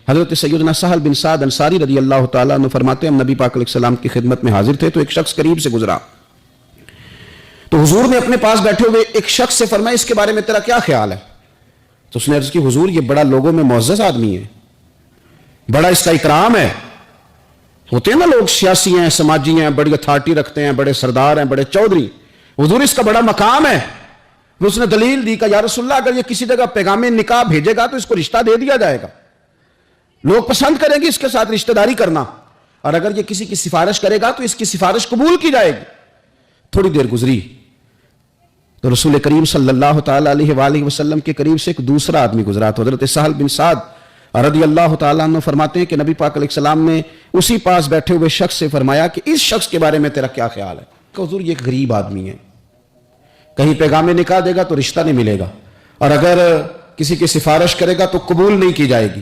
حضرت سیدنا سہل بن سعد انصاری رضی اللہ تعالیٰ عنہ فرماتے ہیں ہم نبی پاک علیہ السلام کی خدمت میں حاضر تھے تو ایک شخص قریب سے گزرا تو حضور نے اپنے پاس بیٹھے ہوئے ایک شخص سے فرمایا اس کے بارے میں تیرا کیا خیال ہے؟ تو اس نے عرض کی حضور یہ بڑا لوگوں میں معزز آدمی ہے، بڑا اس کا اکرام ہے، ہوتے ہیں نا لوگ سیاسی ہیں، سماجی ہیں، بڑی اتھارٹی رکھتے ہیں، بڑے سردار ہیں، بڑے چودھری، حضور اس کا بڑا مقام ہے۔ اس نے دلیل دی کہ یا رسول اللہ اگر یہ کسی جگہ پیغام نکاح بھیجے گا تو اس کو رشتہ دے دیا جائے گا، لوگ پسند کریں گے اس کے ساتھ رشتہ داری کرنا، اور اگر یہ کسی کی سفارش کرے گا تو اس کی سفارش قبول کی جائے گی۔ تھوڑی دیر گزری تو رسول کریم صلی اللہ تعالیٰ علیہ وآلہ وسلم کے قریب سے ایک دوسرا آدمی گزرا تو حضرت سہل بن سعد رضی اللہ تعالیٰ عنہ فرماتے ہیں کہ نبی پاک علیہ السلام نے اسی پاس بیٹھے ہوئے شخص سے فرمایا کہ اس شخص کے بارے میں تیرا کیا خیال ہے؟ کہ حضور یہ ایک غریب آدمی ہے، کہیں پیغام نکاح دے گا تو رشتہ نہیں ملے گا، اور اگر کسی کی سفارش کرے گا تو قبول نہیں کی جائے گی۔